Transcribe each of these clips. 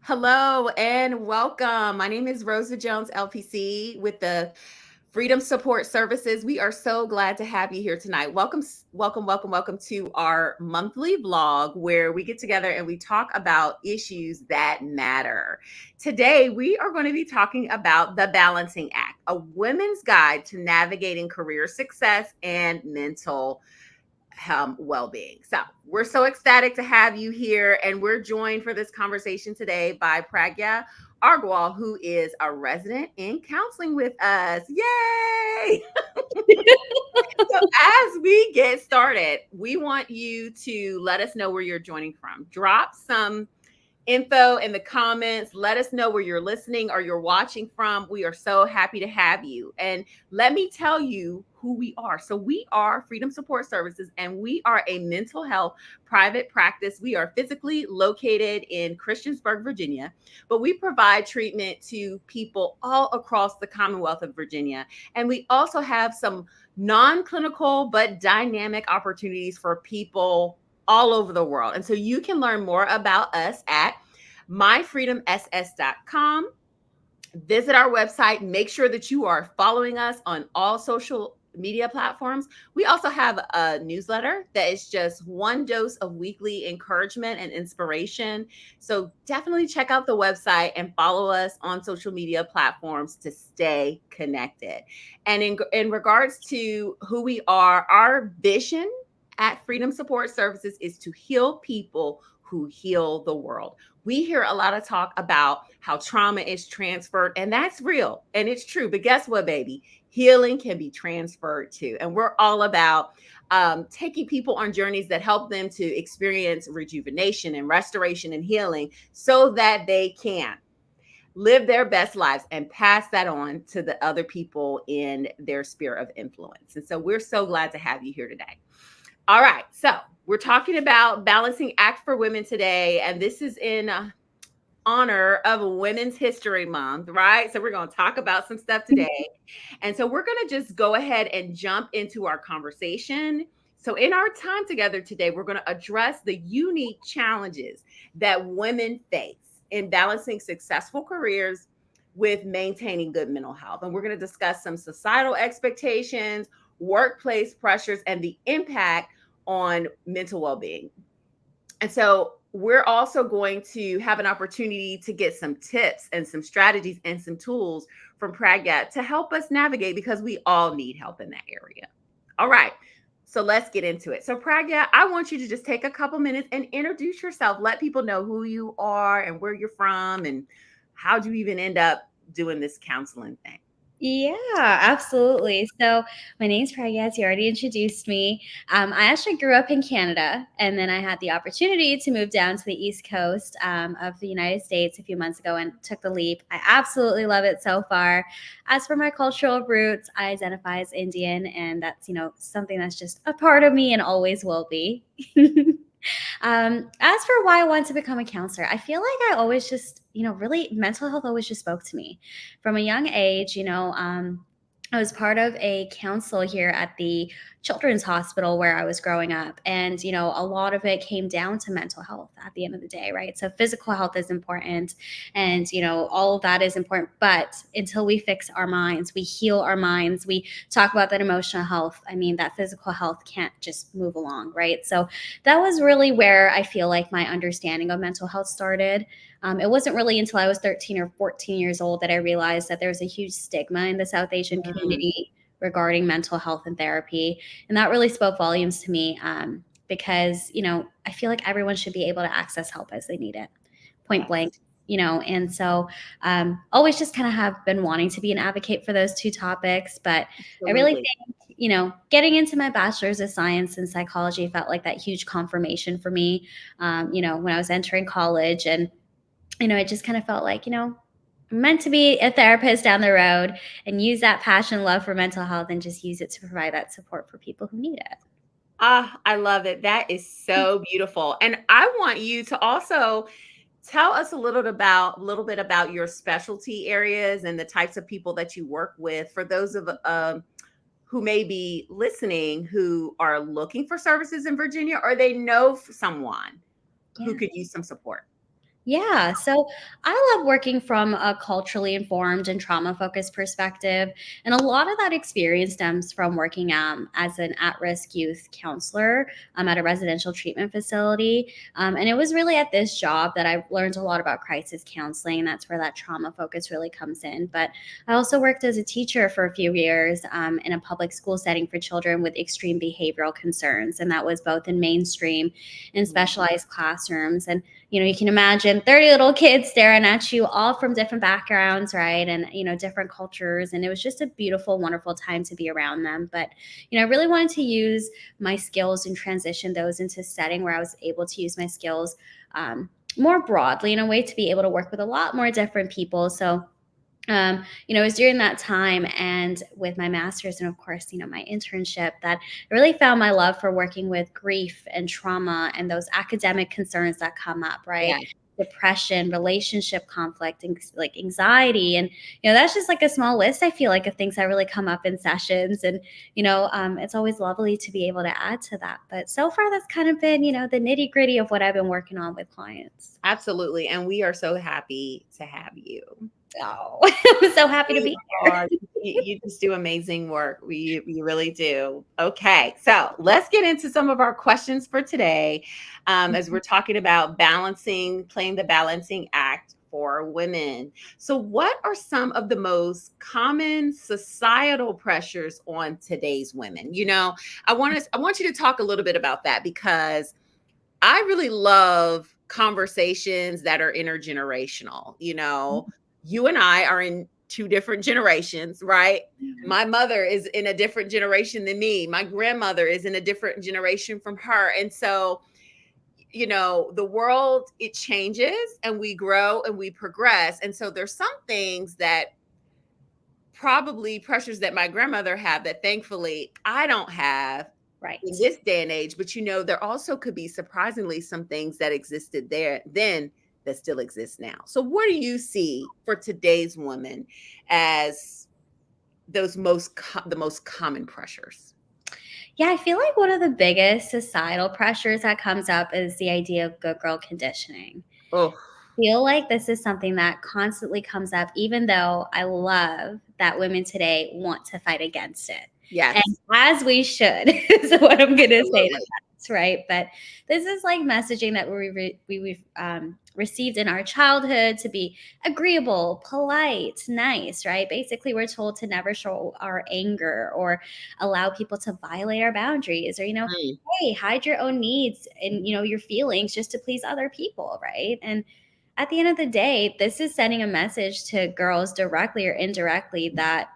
Hello and welcome. My name is Rosa Jones, LPC, with the Freedom Support Services. We are so glad to have you here tonight. Welcome to our monthly vlog where we get together and we talk about issues that matter. Today, we are going to be talking about the Balancing Act, a women's guide to navigating career success and mental well-being. So we're so ecstatic to have you here, and we're joined for this conversation today by Pragya Agarwal, who is a resident in counseling with us. Yay! So as we get started, we want you to let us know where you're joining from. Drop some info in the comments. Let us know where you're listening or you're watching from. We are so happy to have you. And let me tell you who we are. So, we are Freedom Support Services, and we are a mental health private practice. We are physically located in Christiansburg, Virginia, but we provide treatment to people all across the Commonwealth of Virginia. And we also have some non-clinical but dynamic opportunities for people all over the world. And so you can learn more about us at myfreedomss.com. Visit our website. Make sure that you are following us on all social media platforms. We also have a newsletter that is just one dose of weekly encouragement and inspiration. So definitely check out the website and follow us on social media platforms to stay connected. And in regards to who we are, our vision at Freedom Support Services is to heal people who heal the world. We hear a lot of talk about how trauma is transferred, and that's real and it's true. But guess what, baby? Healing can be transferred too. And we're all about taking people on journeys that help them to experience rejuvenation and restoration and healing so that they can live their best lives and pass that on to the other people in their sphere of influence. And so we're so glad to have you here today. All right. So we're talking about Balancing Act for Women today. And this is in honor of Women's History Month, right? So we're going to talk about some stuff today. And so we're going to just go ahead and jump into our conversation. So in our time together today, we're going to address the unique challenges that women face in balancing successful careers with maintaining good mental health. And we're going to discuss some societal expectations, workplace pressures, and the impact on mental well-being. And so we're also going to have an opportunity to get some tips and some strategies and some tools from Pragya to help us navigate, because we all need help in that area. All right. So let's get into it. So Pragya, I want you to just take a couple minutes and introduce yourself. Let people know who you are and where you're from and how'd you even end up doing this counseling thing. Yeah, absolutely. So my name's Pragya, as you already introduced me. I actually grew up in Canada, and then I had the opportunity to move down to the East Coast of the United States a few months ago and took the leap. I absolutely love it so far. As for my cultural roots, I identify as Indian, and that's, something that's just a part of me and always will be. As for why I wanted to become a counselor, I feel like I always just, really mental health always just spoke to me from a young age. I was part of a council here at the children's hospital where I was growing up. And, a lot of it came down to mental health at the end of the day, right? So physical health is important and, all of that is important. But until we fix our minds, we heal our minds, we talk about that emotional health, I mean, that physical health can't just move along, right? So that was really where I feel like my understanding of mental health started. It wasn't really until I was 13 or 14 years old that I realized that there was a huge stigma in the South Asian community regarding mental health and therapy. And that really spoke volumes to me because, I feel like everyone should be able to access help as they need it, point Yes. blank. And so always just kind of have been wanting to be an advocate for those two topics. But I really Absolutely. think, getting into my bachelor's of science in psychology felt like that huge confirmation for me, when I was entering college. And it just kind of felt like, I'm meant to be a therapist down the road and use that passion, love for mental health, and just use it to provide that support for people who need it. Ah, I love it. That is so beautiful. And I want you to also tell us a little bit about your specialty areas and the types of people that you work with for those of who may be listening who are looking for services in Virginia, or they know someone who Yeah. could use some support. Yeah, so I love working from a culturally informed and trauma focused perspective. And a lot of that experience stems from working as an at risk youth counselor at a residential treatment facility. And it was really at this job that I learned a lot about crisis counseling. And that's where that trauma focus really comes in. But I also worked as a teacher for a few years in a public school setting for children with extreme behavioral concerns. And that was both in mainstream and Mhm. specialized classrooms. And you can imagine 30 little kids staring at you, all from different backgrounds, right? And, different cultures. And it was just a beautiful, wonderful time to be around them. But, I really wanted to use my skills and transition those into a setting where I was able to use my skills more broadly in a way to be able to work with a lot more different people. So, it was during that time and with my master's and of course, my internship that I really found my love for working with grief and trauma and those academic concerns that come up, right? Yeah, Depression, relationship conflict, and like anxiety. And, that's just like a small list, I feel like, of things that really come up in sessions. And, it's always lovely to be able to add to that. But so far, that's kind of been, the nitty gritty of what I've been working on with clients. absolutely. And we are so happy to have you. Oh, I'm so happy to We be here. are. You just do amazing work. We really do. Okay, so let's get into some of our questions for today, as we're talking about playing the balancing act for women. So, what are some of the most common societal pressures on today's women? I want you to talk a little bit about that because I really love conversations that are intergenerational. You and I are in two different generations, right? My mother is in a different generation than me. My grandmother is in a different generation from her. And so, the world, it changes and we grow and we progress. And so there's some things that probably pressures that my grandmother had that thankfully I don't have in Right. this day and age. But there also could be surprisingly some things that existed there then that still exist now. So what do you see for today's woman as the most common pressures? Yeah, I feel like one of the biggest societal pressures that comes up is the idea of good girl conditioning. Oh, Feel like this is something that constantly comes up, even though I love that women today want to fight against it. And yes, as we should, is what I'm going to say to absolutely. that, right? But this is like messaging that we've received in our childhood to be agreeable, polite, nice, right? Basically, we're told to never show our anger or allow people to violate our boundaries or, Mm, hey, hide your own needs and, your feelings just to please other people, right? And at the end of the day, this is sending a message to girls directly or indirectly that,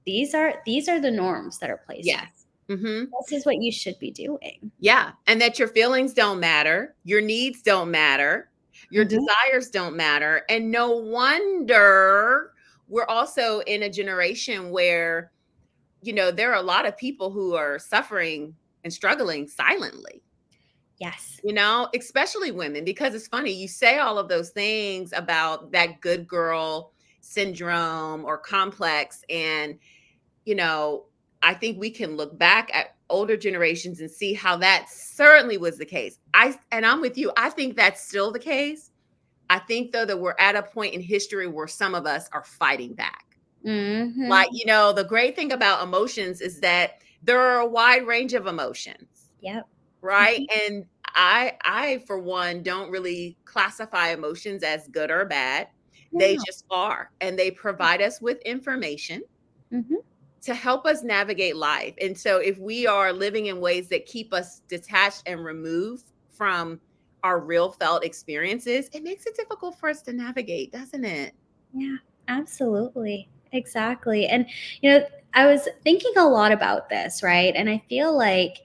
these are the norms that are placed on. yes. Hmm. This is what you should be doing. Yeah, and that your feelings don't matter, your needs don't matter, your Mhm. desires don't matter, and no wonder we're also in a generation where, there are a lot of people who are suffering and struggling silently, Yes. especially women, because it's funny, you say all of those things about that good girl syndrome or complex, and you know, I think we can look back at older generations and see how that certainly was the case. I'm with you. I think that's still the case. I think though that we're at a point in history where some of us are fighting back. Mhm. Like, the great thing about emotions is that there are a wide range of emotions, Yep. right? Mhm. And I for one don't really classify emotions as good or bad. They No. just are, and they provide us with information Mhm. to help us navigate life. And so if we are living in ways that keep us detached and removed from our real felt experiences, it makes it difficult for us to navigate, doesn't it? Yeah, absolutely. Exactly. And, I was thinking a lot about this, right? And I feel like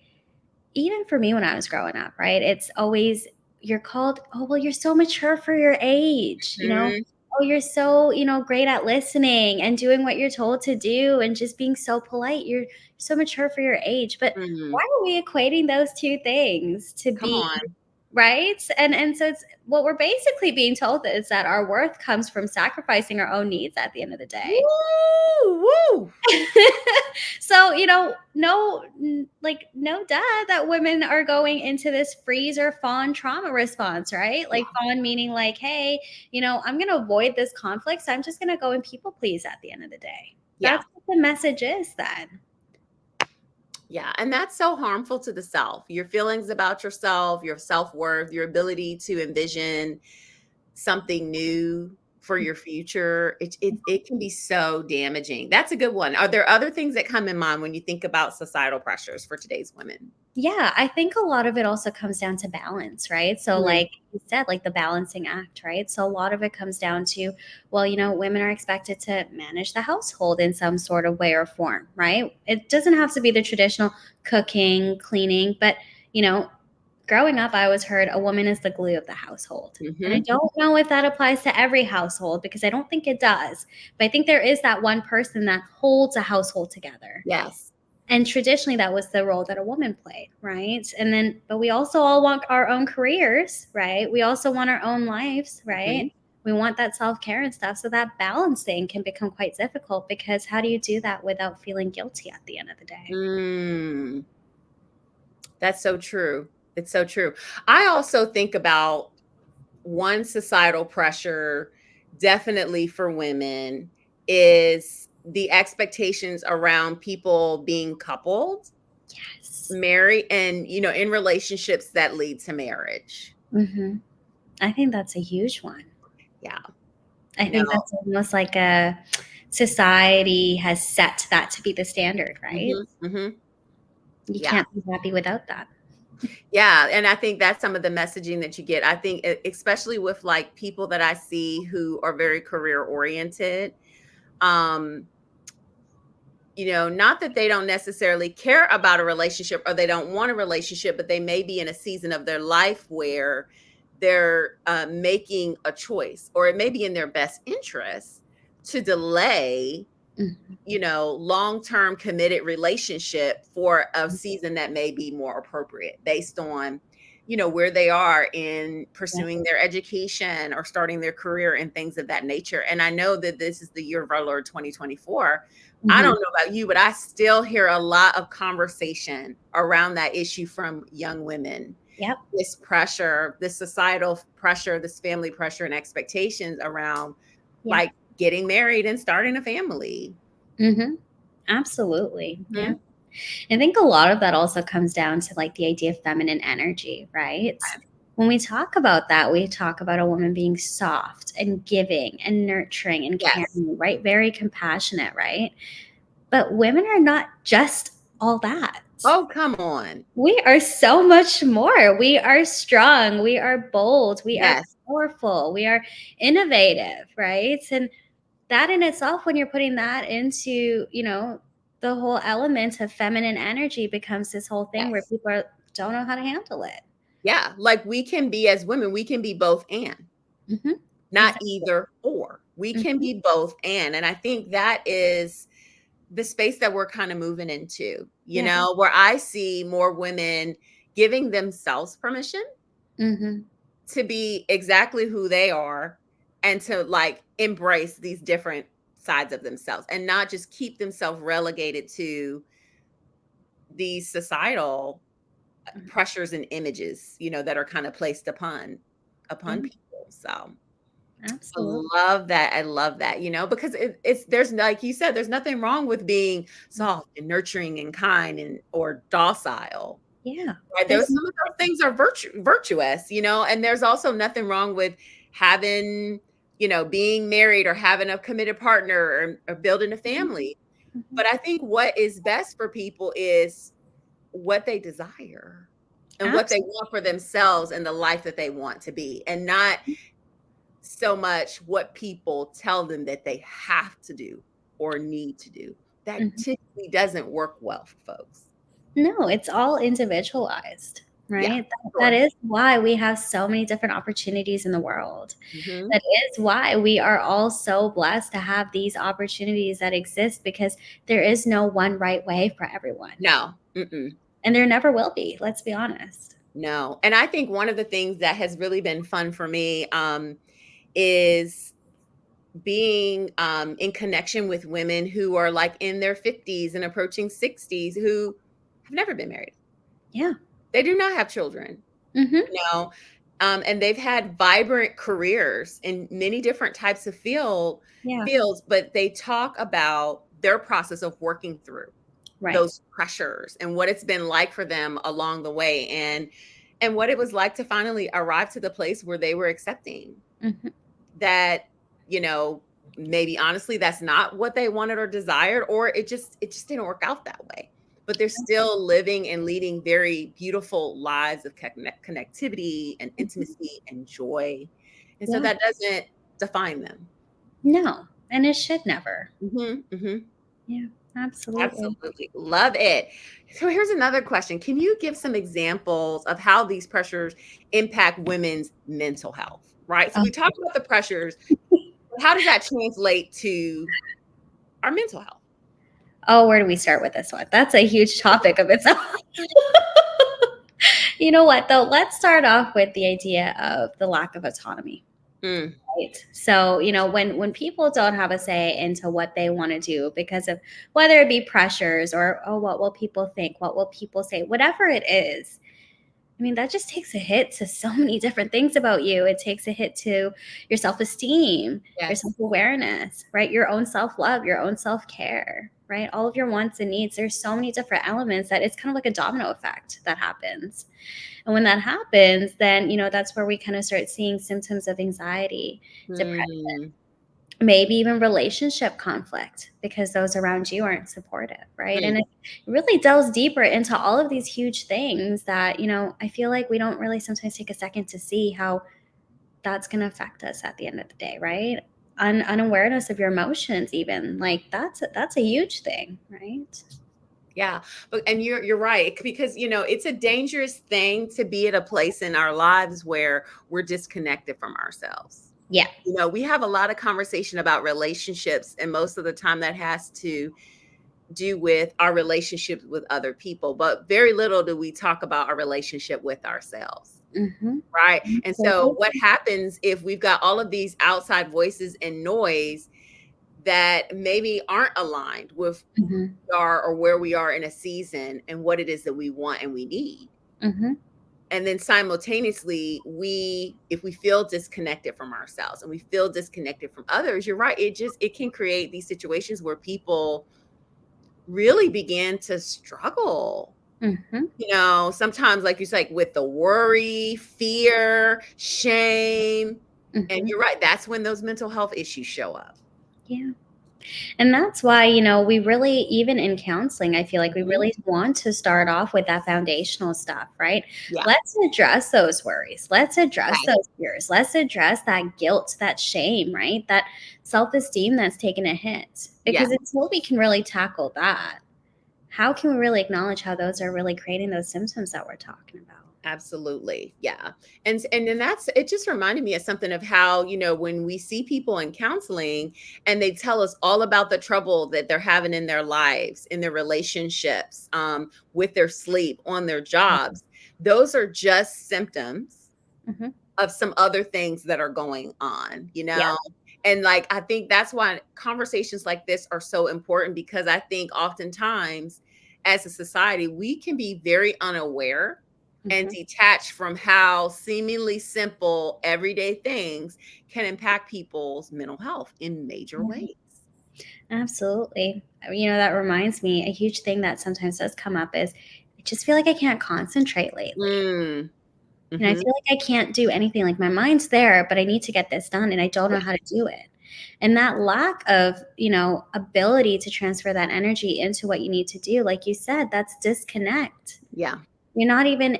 even for me when I was growing up, right? It's always you're called, oh, well, you're so mature for your age, Mhm. Oh, you're so, great at listening and doing what you're told to do and just being so polite. You're so mature for your age. But why Mhm. are we equating those two things to Come be on. right? And so it's what we're basically being told is that our worth comes from sacrificing our own needs at the end of the day. Woo, woo. So, no duh that women are going into this freeze or fawn trauma response, right? Yeah. Like fawn meaning like, hey, I'm going to avoid this conflict. So I'm just going to go and people please at the end of the day. Yeah. That's what the message is then. Yeah. And that's so harmful to the self. Your feelings about yourself, your self worth, your ability to envision something new for your future. It can be so damaging. That's a good one. Are there other things that come in mind when you think about societal pressures for today's women? Yeah, I think a lot of it also comes down to balance, right? So, Mm, like you said, like the balancing act, right? So, a lot of it comes down to, well, women are expected to manage the household in some sort of way or form, right? It doesn't have to be the traditional cooking, cleaning, but, you know, growing up, I always heard a woman is the glue of the household. And I mhm. don't know if that applies to every household because I don't think it does. But I think there is that one person that holds a household together. Yes. And traditionally, that was the role that a woman played, right? And then, but we also all want our own careers, right? We also want our own lives, Mhm. right? We want that self care and stuff. So that balance thing can become quite difficult because how do you do that without feeling guilty at the end of the day? Mm, that's so true. It's so true. I also think about one societal pressure, definitely for women, is the expectations around people being coupled, Yes. married, and in relationships that lead to marriage. Hmm. I think that's a huge one. Yeah. I You know. think that's almost like a society has set that to be the standard, right? Mhm, mhm. You Yeah. can't be happy without that. Yeah, and I think that's some of the messaging that you get. I think especially with like people that I see who are very career oriented, um not that they don't necessarily care about a relationship or they don't want a relationship, but they may be in a season of their life where they're making a choice, or it may be in their best interest to delay, Mhm. long-term committed relationship for a season that may be more appropriate based on, where they are in Yeah. pursuing their education or starting their career and things of that nature. And I know that this is the year of our Lord 2024. I don't Mhm. know about you, but I still hear a lot of conversation around that issue from young women. Yep. This pressure, this societal pressure, this family pressure and expectations around Yeah. like getting married and starting a family. Mhm. Absolutely. Yeah. Mhm. I think a lot of that also comes down to like the idea of feminine energy, right? When we talk about that, we talk about a woman being soft and giving and nurturing and Yes. caring, right? Very compassionate, right? But women are not just all that. Oh, come on. We are so much more. We are strong. We are bold. We are Yes. powerful. We are innovative, right? And that in itself, when you're putting that into, the whole element of feminine energy becomes this whole thing where Yes. don't know how to handle it. Yeah. Like we can be, as women, we can be both and, Hmm. not Exactly. either or. We can Hmm. be both and. And I think that is the space that we're kind of moving into, Yeah. where I see more women giving themselves permission Hmm. to be exactly who they are and to like embrace these different sides of themselves and not just keep themselves relegated to these societal pressures and images, that are kind of placed upon Yeah. people. So I Absolutely. love that. I love that, because it's there's like you said, there's nothing wrong with being soft and nurturing and kind and or docile. Yeah. Right. There's Those some of those things are virtuous, and there's also nothing wrong with having, being married or having a committed partner or building a Mhm. family. Mhm. But I think what is best for people is what they desire and what they Absolutely. want for themselves and the life that they want to be, and not so much what people tell them that they have to do or need to do. That Mhm. typically doesn't work well for folks. No, it's all individualized, Yeah, right? That sure. is why we have so many different opportunities in the world. Mhm. That is why we are all so blessed to have these opportunities that exist because there is no one right way for everyone. No. Mm-mm. And there never will be, let's be honest. No. And I think one of the things that has really been fun for me is being in connection with women who are like in their 50s and approaching 60s who have never been married. Yeah. They do not have children, Mhm. you know, and they've had vibrant careers in many different types of Yeah. fields, but they talk about their process of working through Right. those pressures and what it's been like for them along the way, and what it was like to finally arrive to the place where they were accepting Mhm. that, you know, maybe honestly that's not what they wanted or desired, or it just didn't work out that way. But they're still living and leading very beautiful lives of connectivity and Mhm. intimacy and joy. And so Yeah. that doesn't define them. No, and it should never. Mhm, mhm. Yeah, absolutely. Absolutely. Love it. So here's another question. Can you give some examples of how these pressures impact women's mental health? Right? So Oh. we talked about the pressures. How does that translate to our mental health? Oh, where do we start with this one? That's a huge topic of its own. You know what, though? Let's start off with the idea of the lack of autonomy. Mm, Right. So, when people don't have a say into what they want to do because of whether it be pressures or, oh, what will people think? What will people say? Whatever it is, I mean, that just takes a hit to so many different things about you. It takes a hit to your self esteem, your yes. self awareness, right? Your own self love, your own self care, right? All of your wants and needs. There's so many different elements that it's kind of like a domino effect that happens. And when that happens, then, that's where we kind of start seeing symptoms of anxiety, depression, Mm, maybe even relationship conflict because those around you aren't supportive, right? And mm. it really delves deeper into all of these huge things that, I feel like we don't really sometimes take a second to see how that's going to affect us at the end of the day, right? Unawareness of your emotions, even like that's a huge thing, right? Yeah. But and you're right because it's a dangerous thing to be at a place in our lives where we're disconnected from ourselves. Yeah. We have a lot of conversation about relationships, and most of the time that has to do with our relationships with other people, but very little do we talk about our relationship with ourselves. Hmm. Right. And so, what happens if we've got all of these outside voices and noise that maybe aren't aligned with Hmm. who we are or where we are in a season and what it is that we want and we need? Hmm. And then simultaneously, if we feel disconnected from ourselves and we feel disconnected from others, you're right. It can create these situations where people really begin to struggle. Hmm. Sometimes, like you say, with the worry, fear, shame. And Hmm. you're right. That's when those mental health issues show up. Yeah. And that's why, we really, even in counseling, I feel like we Mhm. really want to start off with that foundational stuff, right? Yeah. Let's address those worries. Let's address Okay. those fears. Let's address that guilt, that shame, right? That self esteem that's taken a hit. Yeah. Because until we can really tackle that, how can we really acknowledge how those are really creating those symptoms that we're talking about? Absolutely. Yeah. And then it just reminded me of something of how, when we see people in counseling and they tell us all about the trouble that they're having in their lives, in their relationships, with their sleep, on their jobs, those are just symptoms Hmm. of some other things that are going on, Yeah. And like I think that's why conversations like this are so important, because I think oftentimes as a society we can be very unaware and Hmm. detached from how seemingly simple everyday things can impact people's mental health in major Yeah. ways. Absolutely. That reminds me, a huge thing that sometimes does come up is I just feel like I can't concentrate lately. Mm, And I mhm. feel like I can't do anything. Like my mind's there, but I need to get this done and I don't know Yeah, how to do it. And that lack of, ability to transfer that energy into what you need to do, like you said, that's disconnect. yeah, You're not even,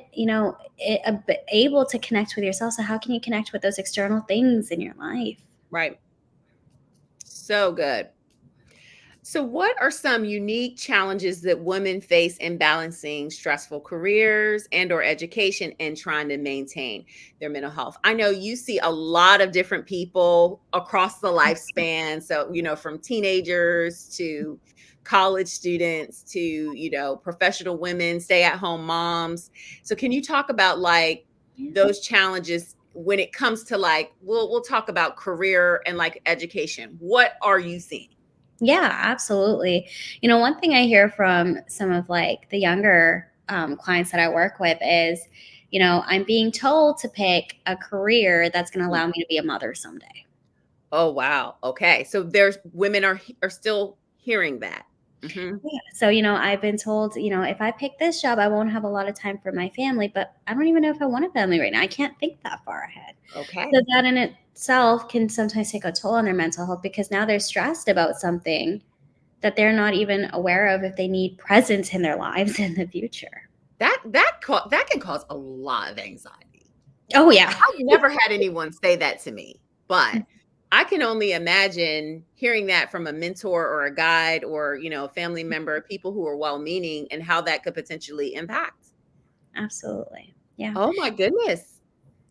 able to connect with yourself. So how can you connect with those external things in your life? right. So good. So, what are some unique challenges that women face in balancing stressful careers and/or education and trying to maintain their mental health? I know you see a lot of different people across the lifespan. So, from teenagers to college students to, professional women, stay-at-home moms. So, can you talk about like Yeah. those challenges when it comes to like we'll talk about career and like education. What are you seeing? Yeah, absolutely. One thing I hear from some of like the younger clients that I work with is, I'm being told to pick a career that's going to allow me to be a mother someday. Oh, wow. Okay. So there's women are still hearing that. Mhm. Yeah. So, I've been told, if I pick this job, I won't have a lot of time for my family, but I don't even know if I want a family right now. I can't think that far ahead. So Okay. that in itself can sometimes take a toll on their mental health because now they're stressed about something that they're not even aware of if they need presence in their lives in the future. That can cause a lot of anxiety. Oh, yeah. I've never had anyone say that to me, but I can only imagine hearing that from a mentor or a guide or, a family member, people who are well-meaning and how that could potentially impact. Absolutely. Yeah. Oh my goodness.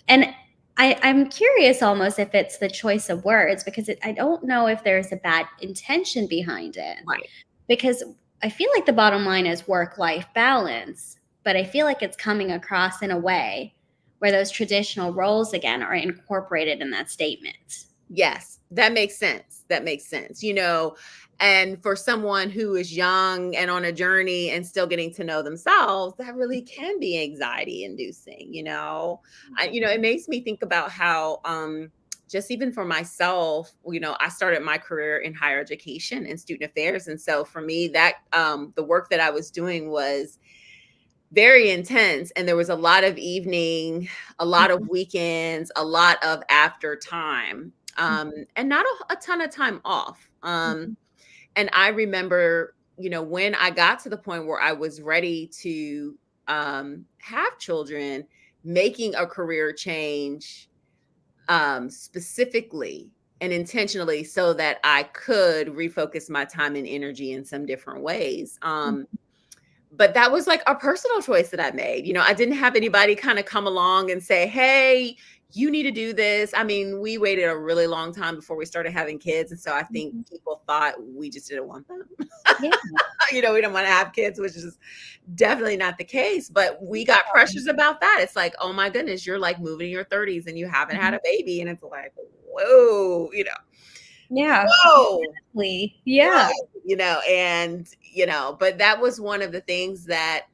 And I'm curious almost if it's the choice of words because I don't know if there's a bad intention behind it. Right. Because I feel like the bottom line is work life balance, but I feel like it's coming across in a way where those traditional roles again are incorporated in that statement. Yes, that makes sense. That makes sense. And for someone who is young and on a journey and still getting to know themselves, that really can be anxiety inducing. It makes me think about how just even for myself, I started my career in higher education and student affairs. And so for me, that the work that I was doing was very intense, and there was a lot of evening, a lot of Mhm, weekends, a lot of after time, and not a ton of time off. mhm, And I remember, when I got to the point where I was ready to have children, making a career change specifically and intentionally so that I could refocus my time and energy in some different ways. mhm. But that was like a personal choice that I made. I didn't have anybody kind of come along and say, "Hey, you need to do this." I mean, we waited a really long time before we started having kids. And so I think Mhm. people thought we just didn't want them. Yeah. We didn't want to have kids, which is definitely not the case. But we got pressures about that. It's like, oh my goodness, you're like moving in your 30s and you haven't had Mhm. a baby. And it's like, whoa, Yeah, whoa. exactly. Yeah. But that was one of the things that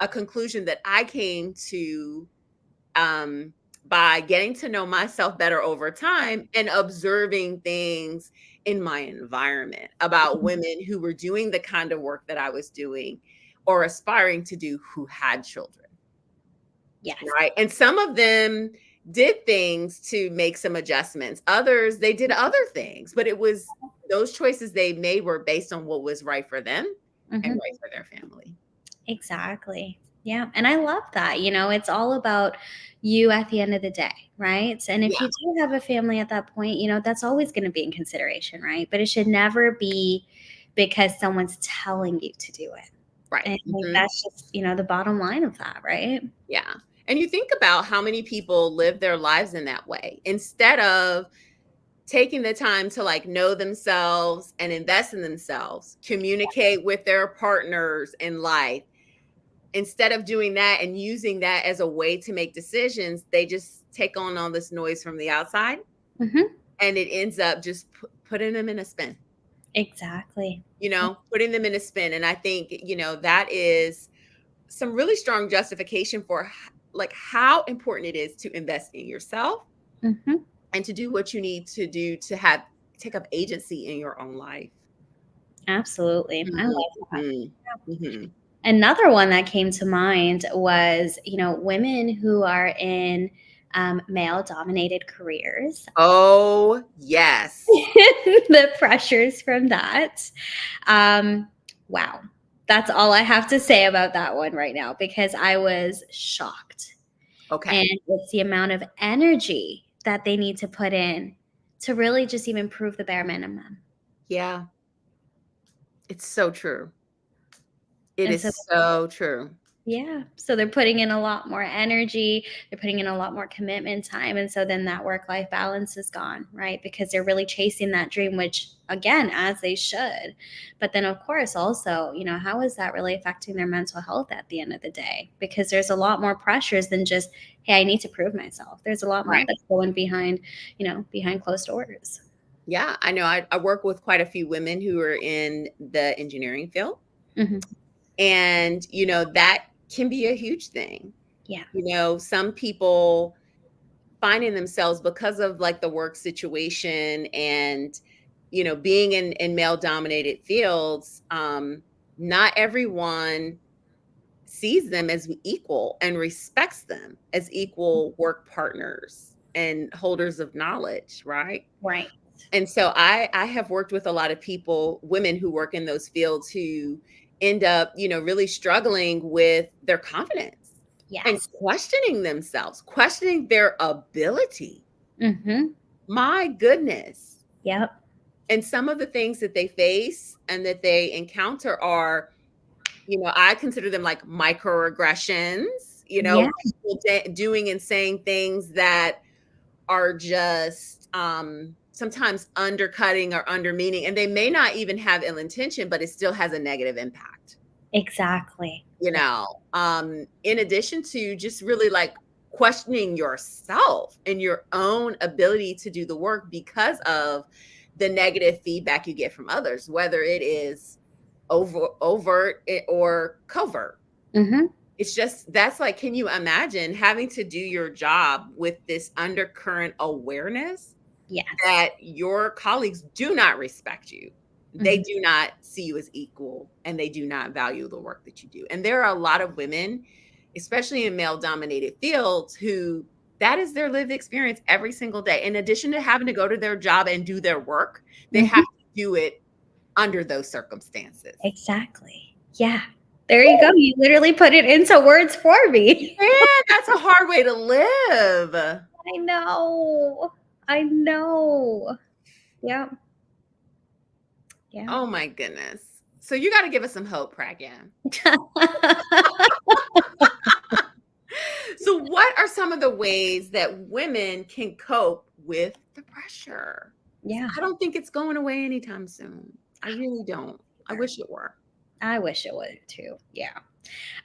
a conclusion that I came to um, by getting to know myself better over time and observing things in my environment about Mhm. women who were doing the kind of work that I was doing or aspiring to do who had children, Yes. right? And some of them did things to make some adjustments. Others, they did other things, but it was those choices they made were based on what was right for them and Mhm. right for their family. Exactly. Yeah. And I love that. It's all about you at the end of the day, right? And if Yeah, you do have a family at that point, that's always going to be in consideration, right? But it should never be because someone's telling you to do it. right. And Mhm. that's just, the bottom line of that, right? Yeah. And you think about how many people live their lives in that way instead of taking the time to like know themselves and invest in themselves, communicate with their partners in life. Instead of doing that and using that as a way to make decisions, they just take on all this noise from the outside Hmm. and it ends up just putting them in a spin, Exactly. putting them in a spin. And I think, that is some really strong justification for like how important it is to invest in yourself Hmm. and to do what you need to do to have take up agency in your own life. Absolutely. I Mhm, love that. mhm, mhm. Another one that came to mind was, women who are in male dominated careers, Oh, yes. the pressures from that. Um, wow. That's all I have to say about that one right now because I was shocked. Okay. And it's the amount of energy that they need to put in to really just even prove the bare minimum. Yeah. It's so true. It And so is so true. yeah. So they're putting in a lot more energy, they're putting in a lot more commitment time. And so then that work life balance is gone, right? Because they're really chasing that dream, which again, as they should. But then, of course, also, how is that really affecting their mental health at the end of the day? Because there's a lot more pressures than just, hey, I need to prove myself. There's a lot more Right. that's going behind closed doors. Yeah, I know. I work with quite a few women who are in the engineering field, Hmm. and that can be a huge thing. Yeah. Some people finding themselves because of like the work situation and being in male dominated fields, not everyone sees them as equal and respects them as equal work partners and holders of knowledge, right? Right. And so I have worked with a lot of people, women who work in those fields, who end up, really struggling with their confidence and Yes. questioning themselves, questioning their ability. Hmm. My goodness. Yep. And some of the things that they face and that they encounter are, I consider them like microaggressions, Yeah. people doing and saying things that are just sometimes undercutting or undermeaning, and they may not even have ill intention, but it still has a negative impact. Exactly. You Yeah. know, in addition to just really like questioning yourself and your own ability to do the work because of the negative feedback you get from others, whether it is overt or covert. Hmm. It's just that's like, can you imagine having to do your job with this undercurrent awareness Yes. that your colleagues do not respect you? They Mhm. do not see you as equal, and they do not value the work that you do. And there are a lot of women, especially in male dominated fields, who that is their lived experience every single day. In addition to having to go to their job and do their work, they have Mhm. to do it under those circumstances. Exactly. Yeah. There you go. You literally put it into words for me. Man, that's a hard way to live. I know. I know. Yeah. Yeah. Oh my goodness. So you got to give us some hope, Pragya. So what are some of the ways that women can cope with the pressure? Yeah. I don't think it's going away anytime soon. I really don't. I wish it were. I wish it would too. Yeah.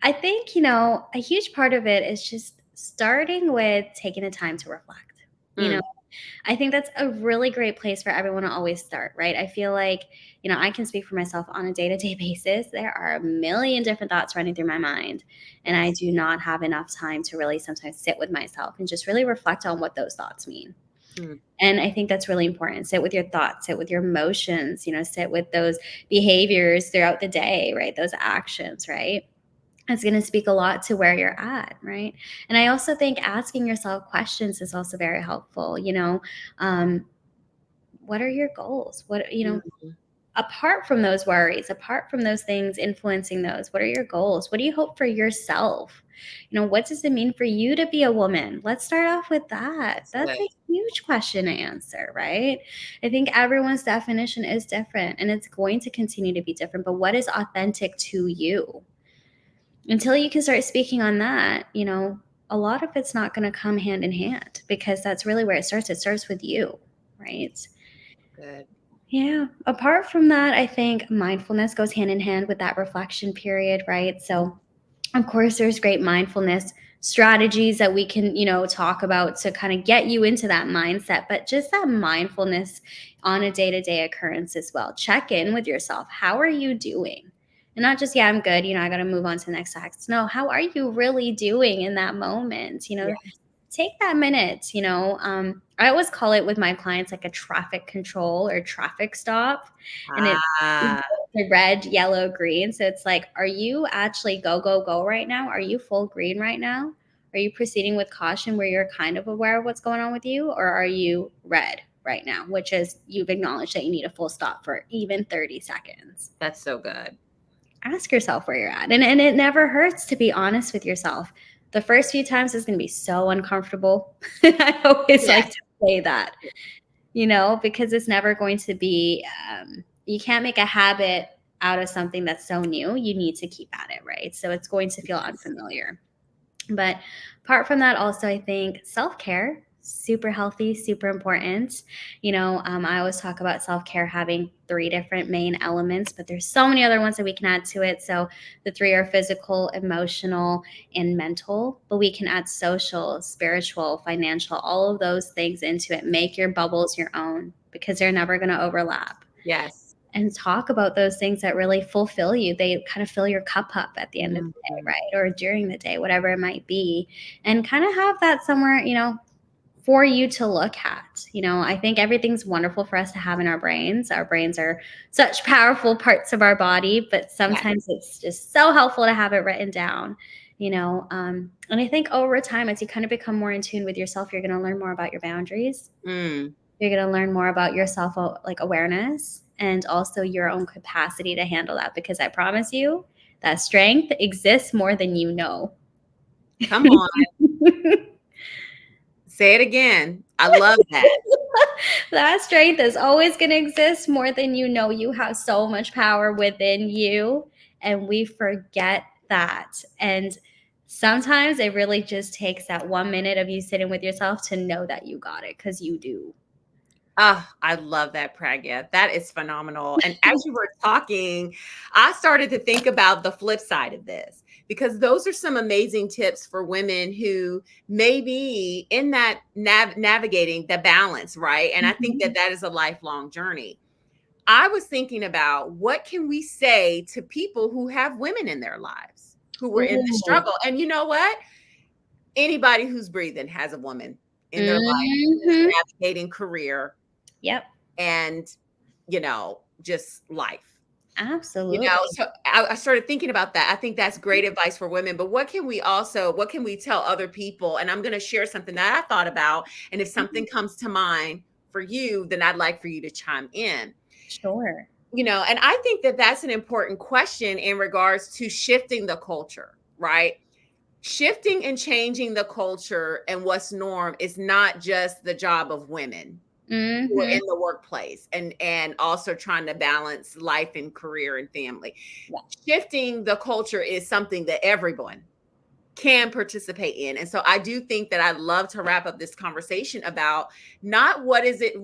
I think, a huge part of it is just starting with taking the time to reflect. You know, Mm, I think that's a really great place for everyone to always start, right? I feel like, I can speak for myself on a day to day basis. There are a million different thoughts running through my mind, and I yes. do not have enough time to really sometimes sit with myself and just really reflect on what those thoughts mean. Mm, And I think that's really important. Sit with your thoughts, sit with your emotions, sit with those behaviors throughout the day, right? Those actions, right? It's going to speak a lot to where you're at, right? And I also think asking yourself questions is also very helpful. Um, what are your goals? mm, Apart from those worries, apart from those things influencing those, what are your goals? What do you hope for yourself? What does it mean for you to be a woman? Let's start off with that. that's That's good. a huge question to answer, right? I think everyone's definition is different and it's going to continue to be different, but what is authentic to you? Until you can start speaking on that, a lot of it's not going to come hand in hand because that's really where it starts. It starts with you, right? Good. Yeah. Apart from that, I think mindfulness goes hand in hand with that reflection period, right? So, of course, there's great mindfulness strategies that we can, talk about to kind of get you into that mindset, but just that mindfulness on a day to day occurrence as well. Check in with yourself. How are you doing? And not just, yeah, I'm good, I got to move on to the next task. No, how are you really doing in that moment? Yeah. Take that minute. I always call it with my clients like a traffic control or traffic stop, and it's Ah, the red, yellow, green. So it's like, are you actually go, go, go right now? Are you full green right now? Are you proceeding with caution where you're kind of aware of what's going on with you? Or are you red right now, which is you've acknowledged that you need a full stop for even 30 seconds? that's so good. Ask yourself where you're at. And it never hurts to be honest with yourself. The first few times is going to be so uncomfortable. I always like Yes. to say that, because it's never going to be, you can't make a habit out of something that's so new, you need to keep at it, right? So it's going to feel Yes. unfamiliar. But apart from that, also, I think self care, super healthy, super important. I always talk about self care having three different main elements, but there's so many other ones that we can add to it. So the three are physical, emotional, and mental, but we can add social, spiritual, financial, all of those things into it. Make your bubbles your own because they're never going to overlap, Yes. and talk about those things that really fulfill you. They kind of fill your cup up at the end of the day, Mhm. right? Or during the day, whatever it might be. And kind of have that somewhere, for you to look at. I think everything's wonderful for us to have in our brains. Our brains are such powerful parts of our body, but Yes. sometimes it's just so helpful to have it written down. And I think over time, as you kind of become more in tune with yourself, you're going to learn more about your boundaries. Mm. You're going to learn more about your self like awareness and also your own capacity to handle that, because I promise you that strength exists more than you know. Come on. Say it again. I love that. That strength is always going to exist more than you know. You have so much power within you, and we forget that. And sometimes it really just takes that 1 minute of you sitting with yourself to know that you got it, because you do. Ah, I love that, Pragya. That is phenomenal. And as you were talking, I started to think about the flip side of this, because those are some amazing tips for women who may be in that navigating the balance, right? And I think Mhm. that that is a lifelong journey. I was thinking about what can we say to people who have women in their lives who were in this Ooh. struggle. And you know what? Anybody who's breathing has a woman in their life who's Mhm. navigating career Yep. and, just life. Absolutely. So I started thinking about that. I think that's great advice for women, but what can we tell other people? And I'm going to share something that I thought about. And if Mhm. something comes to mind for you, then I'd like for you to chime in. Sure. And I think that that's an important question in regards to shifting the culture, right? Shifting and changing the culture and what's norm is not just the job of women who are in Mhm. the workplace and also trying to balance life and career and family. Yeah. Shifting the culture is something that everyone can participate in. And so I do think that I'd love to wrap up this conversation about not what is it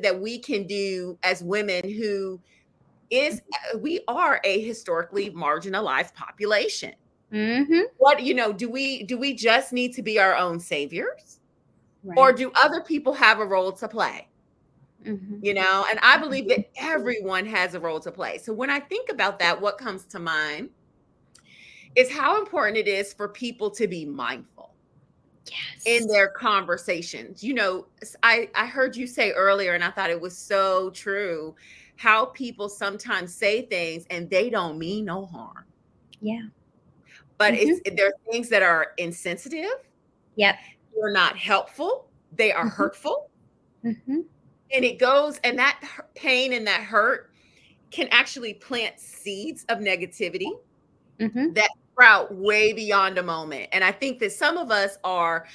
that we can do as women who is we are a historically marginalized population. Mhm. What, do we just need to be our own saviors, or Right. do other people have a role to play? Mhm. And I believe that everyone has a role to play. So when I think about that, what comes to mind is how important it is for people to be mindful in Yes. their conversations. I heard you say earlier, and I thought it was so true, how people sometimes say things and they don't mean no harm. Yeah. But Mhm. there are things that are insensitive, Yep. they're not helpful, they are Mhm. hurtful, Mhm. and it goes, and that pain and that hurt can actually plant seeds of negativity Mhm. that sprout way beyond a moment. And I think that some of us are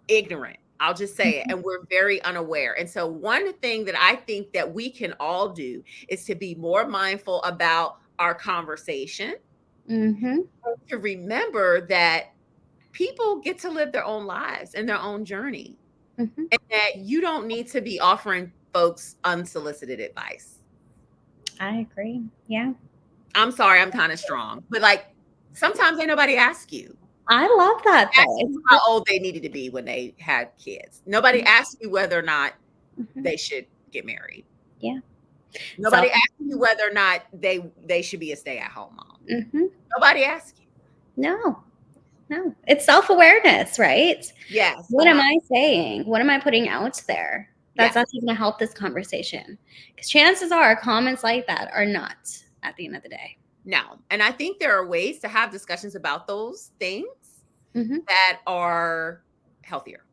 ignorant. I'll just say it. Mhm. And we're very unaware. And so one thing that I think that we can all do is to be more mindful about our conversation, Mhm. to remember that people get to live their own lives and their own journey, Mhm. and that you don't need to be offering folks unsolicited advice. I agree. Yeah. I'm sorry, I'm kind of strong, but like sometimes ain't nobody ask you. I love that though. Ask It's you how old they needed to be when they had kids. Nobody Mhm. asked you whether or not Mhm. they should get married. Yeah. Nobody Self. asked you whether or not they should be a stay-at-home mom. Mhm. Nobody asked you. No. No. It's self-awareness, right? Yes, What am I saying? What am I putting out there that's yes, actually going to help this conversation? Because chances are comments like that are not at the end of the day. no. And I think there are ways to have discussions about those things Mhm. that are healthier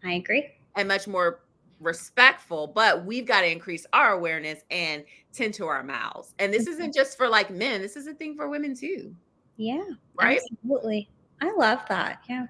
I agree. and much more respectful, but we've got to increase our awareness and tend to our mouths. And this Mhm. isn't just for like men, this is a thing for women too, Yeah, right? absolutely. I love that. Yeah.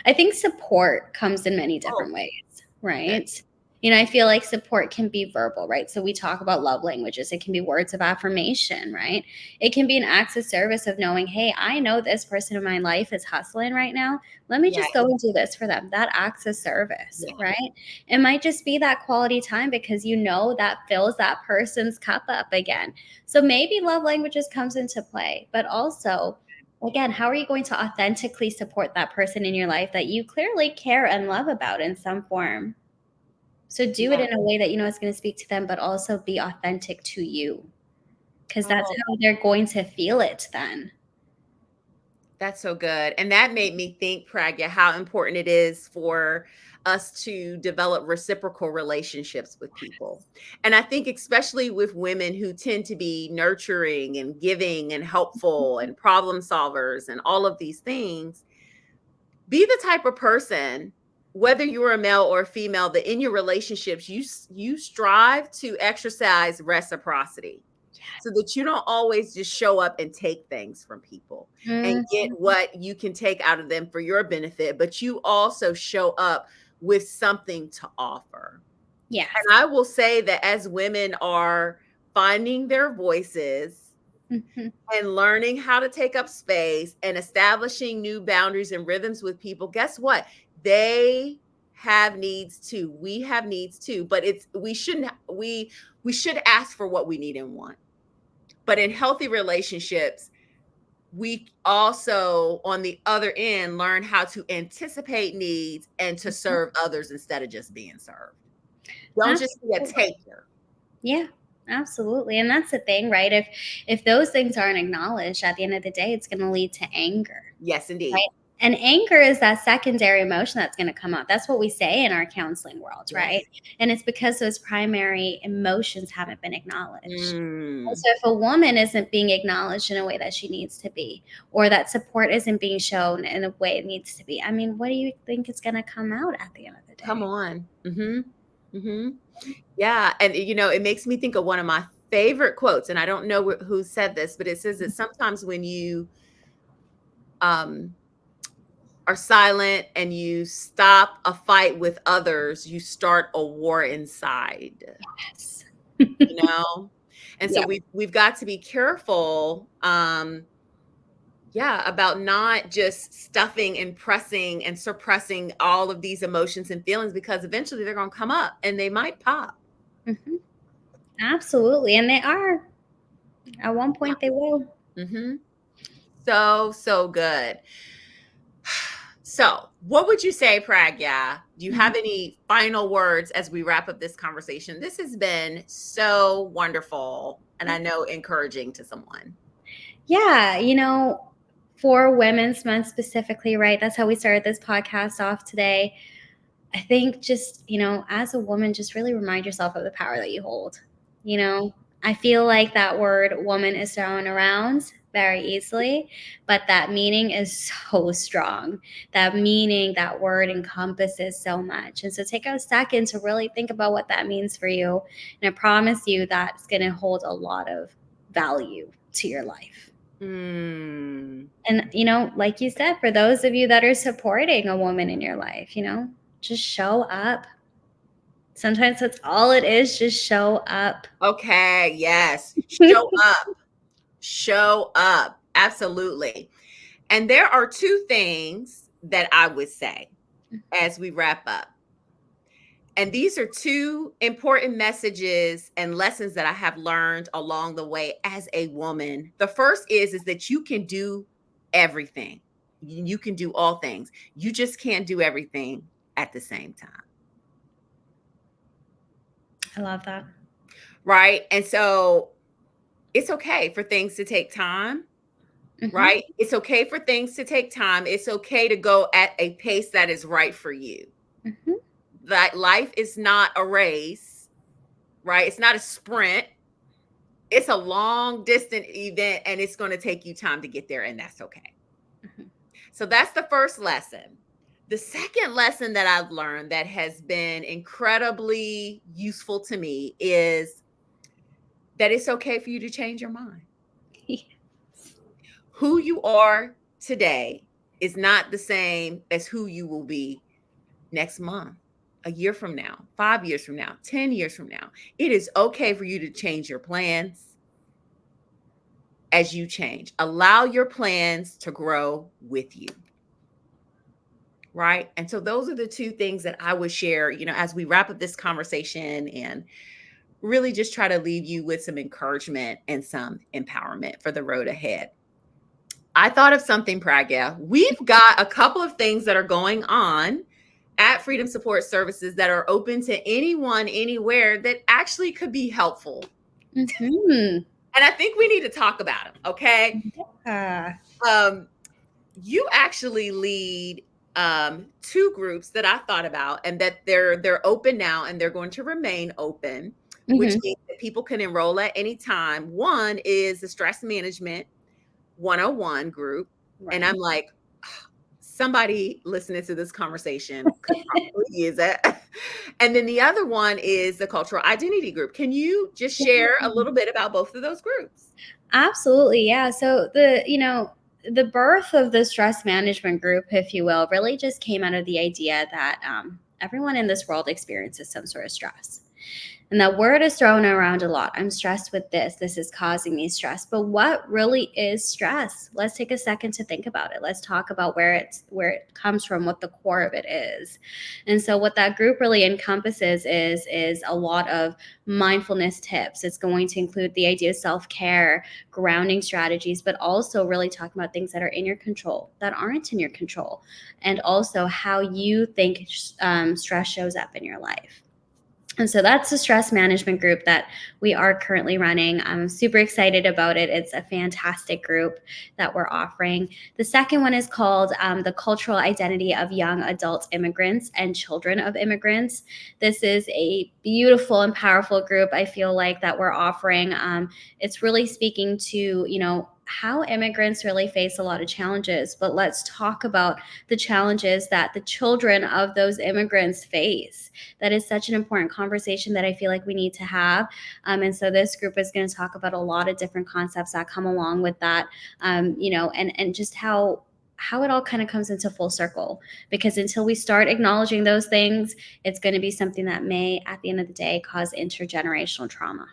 I think support comes in many Oh, different ways, yes. right? I feel like support can be verbal, right? So we talk about love languages. It can be words of affirmation, right? It can be an acts of service of knowing, hey, I know this person in my life is hustling right now. Let me Yeah. just go and do this for them. That acts of service, Yeah. right? It might just be that quality time because that fills that person's cup up again. So maybe love languages comes into play, but also, again, how are you going to authentically support that person in your life that you clearly care and love about in some form? So do it Yeah. in a way that you know is going to speak to them, but also be authentic to you, because that's Oh, how they're going to feel it then. that's so good. And that made me think, Pragya, how important it is for us to develop reciprocal relationships with people. And I think, especially with women who tend to be nurturing and giving and helpful and problem solvers and all of these things, be the type of person, whether you're a male or a female, that in your relationships, you strive to exercise reciprocity so that you don't always just show up and take things from people and get Mhm. what you can take out of them for your benefit, but you also show up with something to offer. Yes. And I will say that as women are finding their voices Mhm. and learning how to take up space and establishing new boundaries and rhythms with people, guess what? They have needs too. We have needs too, but it's we shouldn't we should ask for what we need and want. But in healthy relationships, we also, on the other end, learn how to anticipate needs and to Mhm. serve others instead of just being served. Don't just be a Absolutely. taker. Yeah, absolutely. And that's the thing, right? If those things aren't acknowledged at the end of the day, it's going to lead to anger. Yes, Right? indeed. And anger is that secondary emotion that's going to come up. That's what we say in our counseling world, right? Yes. And it's because those primary emotions haven't been acknowledged. And Mm, so if a woman isn't being acknowledged in a way that she needs to be, or that support isn't being shown in a way it needs to be, I mean, what do you think is going to come out at the end of the come day? on. Yeah, and it makes me think of one of my favorite quotes, and I don't know who said this, but it says that sometimes when you um are silent and you stop a fight with others, you start a war inside, Yes. you know? And so Yeah. we've got to be careful, yeah, about not just stuffing and pressing and suppressing all of these emotions and feelings, because eventually they're going to come up and they might pop. Hmm. Absolutely. And they are. At one Yeah. point, they will. Hmm. So good. So, what would you say, Pragya? Do you Mhm. have any final words as we wrap up this conversation? This has been so wonderful and I know encouraging to someone. Yeah, for Women's Month specifically, right? That's how we started this podcast off today. I think just, as a woman, just really remind yourself of the power that you hold. You know, I feel like that word woman is thrown around very easily, but that meaning is so strong. That meaning, that word encompasses so much. And so take a second to really think about what that means for you. And I promise you that's going to hold a lot of value to your life. Mm. And, like you said, for those of you that are supporting a woman in your life, just show up. Sometimes that's all it is, just show up. Okay, yes. Show up. Show up. Absolutely. And there are two things that I would say as we wrap up. And these are two important messages and lessons that I have learned along the way as a woman. The first is that you can do everything. You can do all things. You just can't do everything at the same time. I love that. Right? And so it's okay for things to take time, Mhm, right? It's okay for things to take time. It's okay to go at a pace that is right for you. mhm. That life is not a race, right? It's not a sprint. It's a long distant event and it's going to take you time to get there, and that's okay. Mhm. So that's the first lesson. The second lesson that I've learned that has been incredibly useful to me is that it's okay for you to change your mind. Who you are today is not the same as who you will be next month. a year from now, 5 years from now, 10 years from now, it is okay for you to change your plans as you change. Allow your plans to grow with you. Right. And so those are the two things that I would share, as we wrap up this conversation and really just try to leave you with some encouragement and some empowerment for the road ahead. I thought of something, Pragya. We've got a couple of things that are going on at Freedom Support Services that are open to anyone, anywhere that actually could be helpful. Mhm. And I think we need to talk about them. Okay. Yeah. You actually lead two groups that I thought about, and that they're open now and they're going to remain open, which Mhm. means that people can enroll at any time. One is the Stress Management 101 group. And I'm Right. like, somebody listening to this conversation could probably use it. And then the other one is the Cultural Identity group. Can you just share a little bit about both of those groups? Absolutely, yeah. So the birth of the stress management group, if you will, really just came out of the idea that everyone in this world experiences some sort of stress. And that word is thrown around a lot. I'm stressed with this. This is causing me stress. But what really is stress? Let's take a second to think about it. Let's talk about where it comes from, what the core of it is. And so what that group really encompasses is a lot of mindfulness tips. It's going to include the idea of self-care, grounding strategies, but also really talking about things that are in your control, that aren't in your control, and also how you think stress shows up in your life. And so that's the stress management group that we are currently running. I'm super excited about it. It's a fantastic group that we're offering. The second one is called the Cultural Identity of Young Adult Immigrants and Children of Immigrants. This is a beautiful and powerful group, I feel like, that we're offering. It's really speaking to, how immigrants really face a lot of challenges, but let's talk about the challenges that the children of those immigrants face. That is such an important conversation that I feel like we need to have. And so this group is going to talk about a lot of different concepts that come along with that, and just how it all kind of comes into full circle. Because until we start acknowledging those things, it's going to be something that may, at the end of the day, cause intergenerational trauma.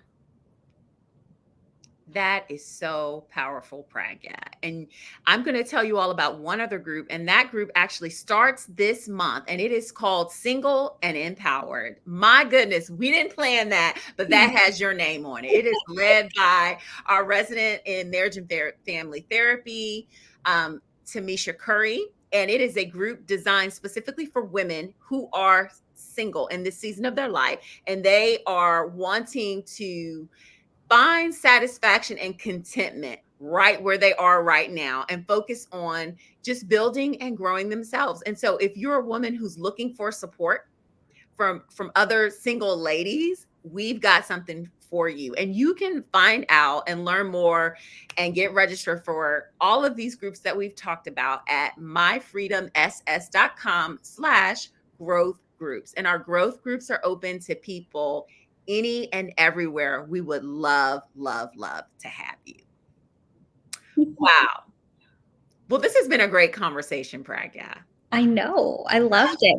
That is so powerful, Pragya. And I'm going to tell you all about one other group, and that group actually starts this month, and it is called Single and Empowered. My goodness, we didn't plan that, but that has your name on it. It is led by our resident in marriage and family therapy, Tamisha Curry, and it is a group designed specifically for women who are single in this season of their life, and they are wanting to find satisfaction and contentment right where they are right now and focus on just building and growing themselves. And so if you're a woman who's looking for support from other single ladies, we've got something for you. And you can find out and learn more and get registered for all of these groups that we've talked about at myfreedomss.com/growth groups. And our growth groups are open to people any and everywhere. We would love, love, love to have you. Wow. Well, this has been a great conversation, Pragya. I know. I loved it.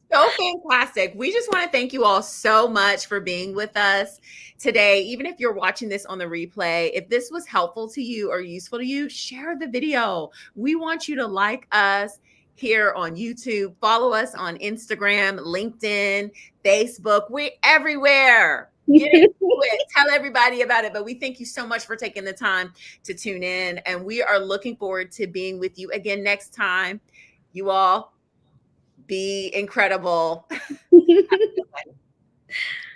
So fantastic. We just want to thank you all so much for being with us today. Even if you're watching this on the replay, if this was helpful to you or useful to you, share the video. We want you to like us here on YouTube, follow us on Instagram, LinkedIn, Facebook. We're everywhere. Get into it. Tell everybody about it. But we thank you so much for taking the time to tune in. And we are looking forward to being with you again next time. You all be incredible.